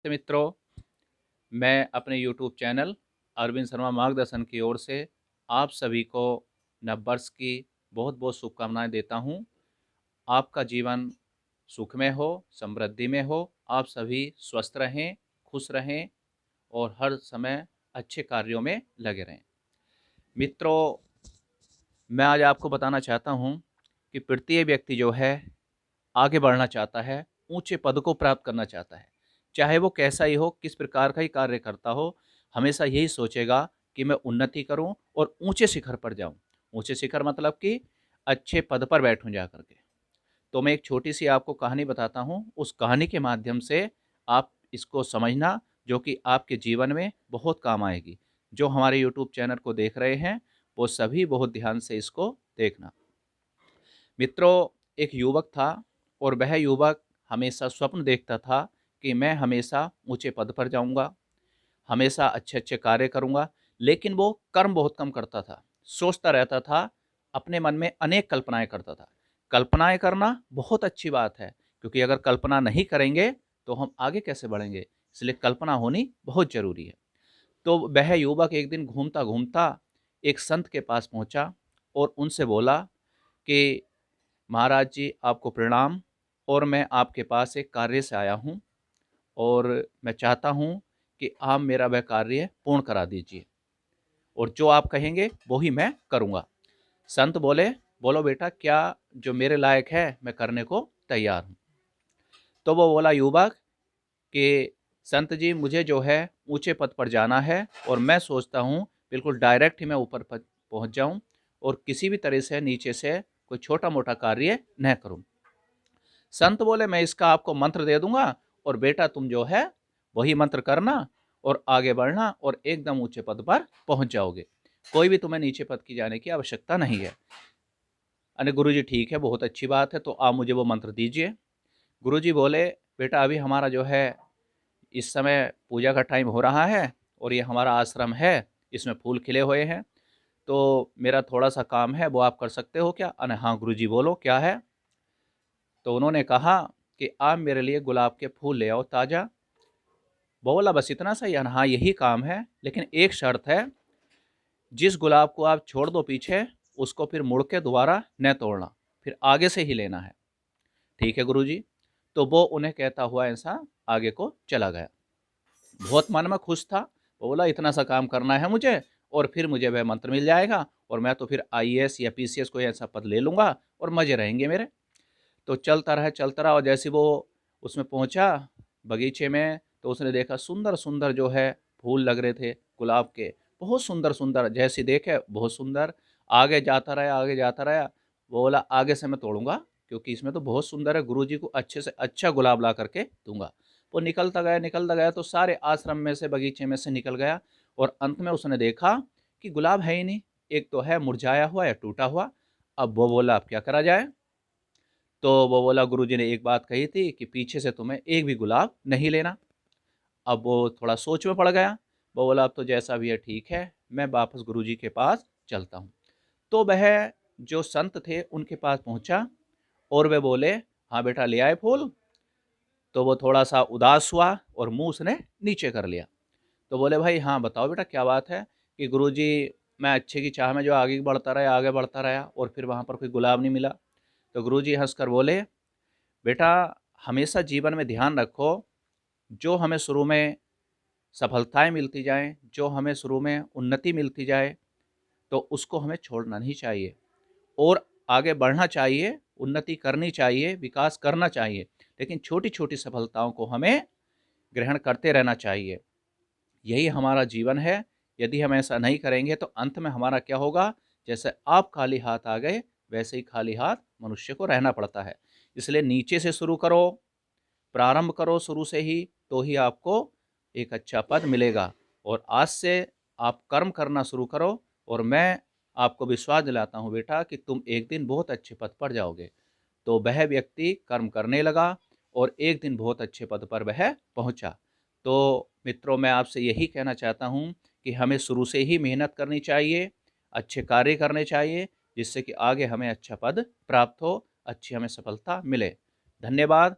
नमस्ते मित्रों, मैं अपने यूट्यूब चैनल अरविंद शर्मा मार्गदर्शन की ओर से आप सभी को नववर्ष की बहुत-बहुत शुभकामनाएँ देता हूँ। आपका जीवन सुखमय हो, समृद्धि में हो, आप सभी स्वस्थ रहें, खुश रहें और हर समय अच्छे कार्यों में लगे रहें। मित्रों, मैं आज आपको बताना चाहता हूँ कि प्रत्येक व्यक्ति जो है आगे बढ़ना चाहता है, ऊँचे पद को प्राप्त करना चाहता है। चाहे वो कैसा ही हो, किस प्रकार का ही कार्य करता हो, हमेशा यही सोचेगा कि मैं उन्नति करूँ और ऊँचे शिखर पर जाऊँ। ऊँचे शिखर मतलब कि अच्छे पद पर बैठूँ जा कर के। तो मैं एक छोटी-सी आपको कहानी बताता हूँ, उस कहानी के माध्यम से आप इसको समझना, जो कि आपके जीवन में बहुत काम आएगी। जो हमारे यूट्यूब चैनल को देख रहे हैं, वो सभी बहुत ध्यान से इसको देखना। मित्रों, एक युवक था और वह युवक हमेशा स्वप्न देखता था कि मैं हमेशा ऊँचे पद पर जाऊँगा, हमेशा अच्छे-अच्छे कार्य करूँगा, लेकिन वो कर्म बहुत कम करता था। सोचता रहता था, अपने मन में अनेक कल्पनाएँ करता था। कल्पनाएँ करना बहुत अच्छी बात है, क्योंकि अगर कल्पना नहीं करेंगे, तो हम आगे कैसे बढ़ेंगे? इसलिए कल्पना होनी बहुत ज़रूरी है। तो वह युवक एक दिन घूमता-घूमता एक संत के पास पहुँचा और उनसे बोला कि महाराज जी, आपको प्रणाम और मैं आपके पास एक कार्य से आया हूँ और मैं चाहता हूँ कि आप मेरा वह कार्य पूर्ण करा दीजिए और जो आप कहेंगे वो ही मैं करूँगा। संत बोले, "बोलो बेटा, क्या जो मेरे लायक है मैं करने को तैयार हूँ।" तो वो बोला युवक कि संत जी, मुझे जो है ऊँचे पद पर जाना है और मैं सोचता हूँ बिल्कुल डायरेक्ट ही मैं ऊपर पद पहुँच जाऊँ और किसी भी तरह से नीचे से कोई छोटा-मोटा कार्य न करूँ। संत बोले, मैं इसका आपको मंत्र दे दूँगा और बेटा तुम जो है वही मंत्र करना और आगे बढ़ना और एकदम ऊँचे पद पर पहुँच जाओगे। कोई भी तुम्हें नीचे पद की जाने की आवश्यकता नहीं है। अरे गुरुजी, ठीक है, बहुत अच्छी बात है, तो आप मुझे वो मंत्र दीजिए। गुरुजी बोले, बेटा अभी हमारा जो है इस समय पूजा का टाइम हो रहा है और ये हमारा आश्रम है, इसमें फूल खिले हुए हैं, तो मेरा थोड़ा-सा काम है, वो आप कर सकते हो क्या? हाँ गुरुजी, बोलो क्या है? तो उन्होंने कहा कि आप मेरे लिए गुलाब के फूल ले आओ ताज़ा। वो बोला, बस इतना सा ही? हाँ, यही काम है, लेकिन एक शर्त है, जिस गुलाब को आप छोड़ दो पीछे, उसको फिर मुड़ के दोबारा न तोड़ना, फिर आगे से ही लेना है। ठीक है गुरुजी। तो वो उन्हें कहता हुआ ऐसा आगे को चला गया। बहुत मन में खुश था। वो बोला, इतना सा काम करना है मुझे और फिर मुझे वह मंत्र मिल जाएगा और मैं तो फिर आईएएस या पीसीएस कोई ऐसा पद ले लूँगा और मज़े रहेंगे मेरे। तो चलता रहा और जैसे वो उसमें पहुँचा बगीचे में, तो उसने देखा सुंदर-सुंदर जो है फूल लग रहे थे गुलाब के, बहुत सुंदर-सुंदर, जैसे देखे बहुत सुंदर। आगे जाता रहा, वो बोला आगे से मैं तोड़ूँगा, क्योंकि इसमें तो बहुत सुंदर है, गुरुजी को अच्छे से अच्छा गुलाब ला कर के दूँगा। वो निकलता गया तो सारे आश्रम में से, बगीचे में से निकल गया और अंत में उसने देखा कि गुलाब है ही नहीं, एक तो है मुरझाया हुआ या टूटा हुआ। अब वो बोला, अब क्या करा जाए? तो वो बोला, गुरुजी ने एक बात कही थी कि पीछे से तुम्हें एक भी गुलाब नहीं लेना। अब वो थोड़ा सोच में पड़ गया। वो बोला, अब तो जैसा भी है ठीक है, मैं वापस गुरुजी के पास चलता हूँ। तो वह जो संत थे उनके पास पहुँचा और वे बोले, हाँ बेटा, ले आए फूल? तो वो थोड़ा-सा उदास हुआ और मुँह उसने नीचे कर लिया। तो बोले, भाई हाँ, बताओ बेटा क्या बात है? कि गुरुजी, मैं अच्छे की चाह में जो आगे बढ़ता रहा और फिर वहाँ पर कोई गुलाब नहीं मिला। तो गुरुजी हँसकर बोले, बेटा, हमेशा जीवन में ध्यान रखो, जो हमें शुरू में सफलताएँ मिलती जाएँ, जो हमें शुरू में उन्नति मिलती जाए, तो उसको हमें छोड़ना नहीं चाहिए और आगे बढ़ना चाहिए, उन्नति करनी चाहिए, विकास करना चाहिए। लेकिन छोटी-छोटी सफलताओं को हमें ग्रहण करते रहना चाहिए। यही हमारा जीवन है। यदि हम ऐसा नहीं करेंगे तो अंत में हमारा क्या होगा? जैसे आप खाली हाथ आ गए, वैसे ही खाली हाथ मनुष्य को रहना पड़ता है। इसलिए नीचे से शुरू करो, प्रारंभ करो शुरू से ही, तो ही आपको एक अच्छा पद मिलेगा और आज से आप कर्म करना शुरू करो और मैं आपको विश्वास दिलाता हूँ बेटा कि तुम एक दिन बहुत अच्छे पद पर जाओगे। तो वह व्यक्ति कर्म करने लगा और एक दिन बहुत अच्छे पद पर वह पहुँचा। तो मित्रों, मैं आपसे यही कहना चाहता हूँ कि हमें शुरू से ही मेहनत करनी चाहिए, अच्छे कार्य करने चाहिए, जिससे कि आगे हमें अच्छा पद प्राप्त हो, अच्छी हमें सफलता मिले। धन्यवाद।